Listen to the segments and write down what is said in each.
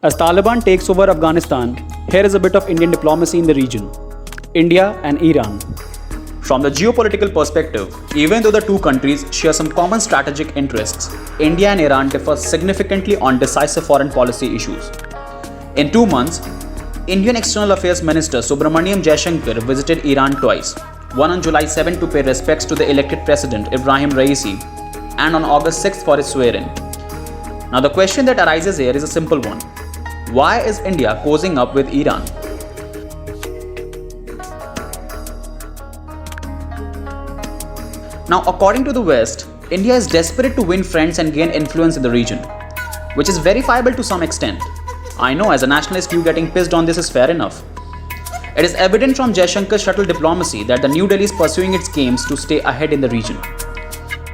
As Taliban takes over Afghanistan, here is a bit of Indian diplomacy in the region. India and Iran. From the geopolitical perspective, even though the two countries share some common strategic interests, India and Iran differ significantly on decisive foreign policy issues. In 2 months, Indian External Affairs Minister Subramaniam Jaishankar visited Iran twice, one on July 7 to pay respects to the elected president Ebrahim Raisi, and on August 6 for his swearing. Now the question that arises here is a simple one. Why is India cozying up with Iran? Now, according to the West, India is desperate to win friends and gain influence in the region, which is verifiable to some extent. I know as a nationalist you getting pissed on this is fair enough. It is evident from Jaishankar's shuttle diplomacy that the New Delhi is pursuing its games to stay ahead in the region.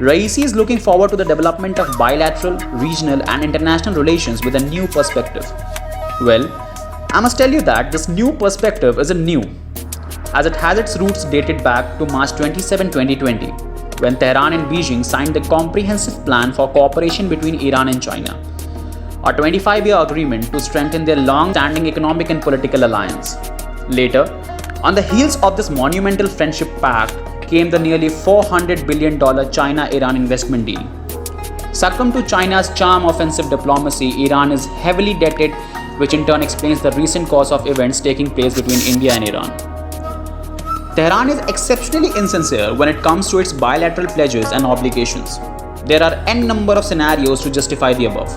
Raisi is looking forward to the development of bilateral, regional and international relations with a new perspective. Well, I must tell you that this new perspective isn't new, as it has its roots dated back to March 27, 2020, when Tehran and Beijing signed the Comprehensive Plan for Cooperation between Iran and China, a 25-year agreement to strengthen their long-standing economic and political alliance. Later, on the heels of this monumental friendship pact, came the nearly $400 billion China-Iran investment deal. Succumb to China's charm offensive diplomacy, Iran is heavily indebted, which in turn explains the recent course of events taking place between India and Iran. Tehran is exceptionally insincere when it comes to its bilateral pledges and obligations. There are n number of scenarios to justify the above.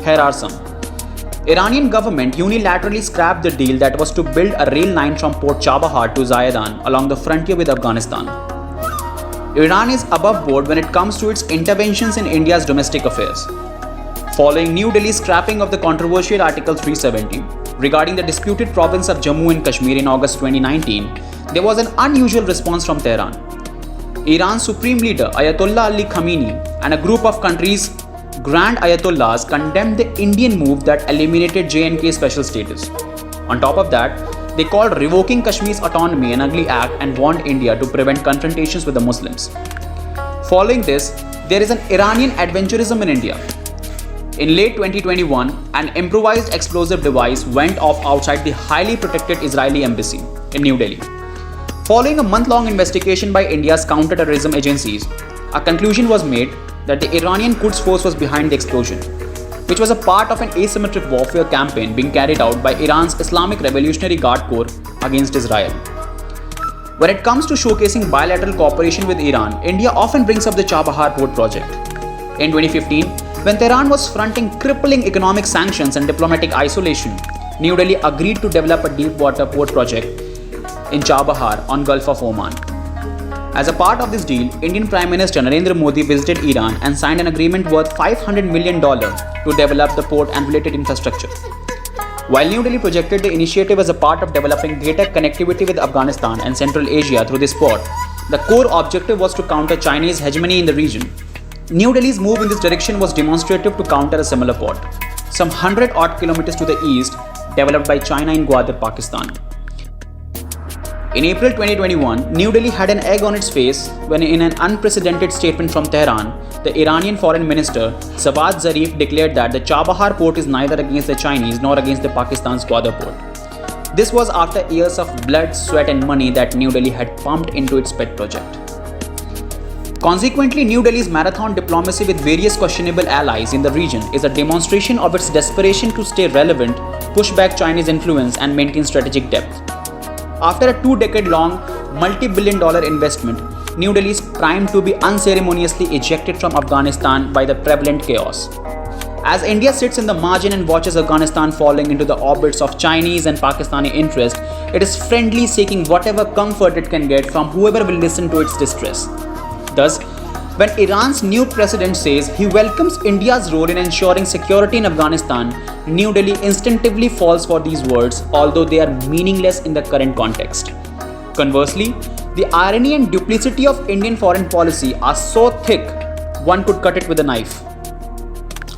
Here are some. Iranian government unilaterally scrapped the deal that was to build a rail line from Port Chabahar to Zahedan along the frontier with Afghanistan. Iran is above board when it comes to its interventions in India's domestic affairs. Following New Delhi's scrapping of the controversial Article 370 regarding the disputed province of Jammu and Kashmir in August 2019, there was an unusual response from Tehran. Iran's supreme leader Ayatollah Ali Khamenei and a group of countries' Grand Ayatollahs condemned the Indian move that eliminated J&K special status. On top of that, they called revoking Kashmir's autonomy an ugly act and warned India to prevent confrontations with the Muslims. Following this, there is an Iranian adventurism in India. In late 2021, an improvised explosive device went off outside the highly protected Israeli embassy in New Delhi. Following a month-long investigation by India's counter-terrorism agencies, a conclusion was made that the Iranian Quds Force was behind the explosion, which was a part of an asymmetric warfare campaign being carried out by Iran's Islamic Revolutionary Guard Corps against Israel. When it comes to showcasing bilateral cooperation with Iran, India often brings up the Chabahar port project. In 2015, when Tehran was fronting crippling economic sanctions and diplomatic isolation, New Delhi agreed to develop a deep-water port project in Chabahar on Gulf of Oman. As a part of this deal, Indian Prime Minister Narendra Modi visited Iran and signed an agreement worth $500 million to develop the port and related infrastructure. While New Delhi projected the initiative as a part of developing greater connectivity with Afghanistan and Central Asia through this port, the core objective was to counter Chinese hegemony in the region. New Delhi's move in this direction was demonstrative to counter a similar port, some 100-odd kilometers to the east, developed by China in Gwadar, Pakistan. In April 2021, New Delhi had an egg on its face when, in an unprecedented statement from Tehran, the Iranian Foreign Minister Javad Zarif declared that the Chabahar port is neither against the Chinese nor against the Pakistan's Gwadar port. This was after years of blood, sweat and money that New Delhi had pumped into its pet project. Consequently, New Delhi's marathon diplomacy with various questionable allies in the region is a demonstration of its desperation to stay relevant, push back Chinese influence and maintain strategic depth. After a 2-decade-long, multi-billion-dollar investment, New Delhi is primed to be unceremoniously ejected from Afghanistan by the prevalent chaos. As India sits in the margin and watches Afghanistan falling into the orbits of Chinese and Pakistani interest, it is friendly seeking whatever comfort it can get from whoever will listen to its distress. Thus, when Iran's new president says he welcomes India's role in ensuring security in Afghanistan, New Delhi instinctively falls for these words, although they are meaningless in the current context. Conversely, the irony and duplicity of Indian foreign policy are so thick, one could cut it with a knife.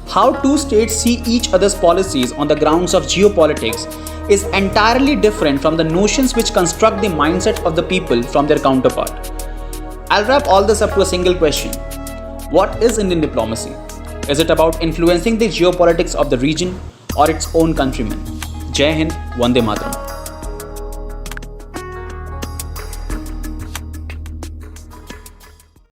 How two states see each other's policies on the grounds of geopolitics is entirely different from the notions which construct the mindset of the people from their counterpart. I'll wrap all this up to a single question. What is Indian diplomacy? Is it about influencing the geopolitics of the region, or its own countrymen. Jai Hind, Vande Mataram.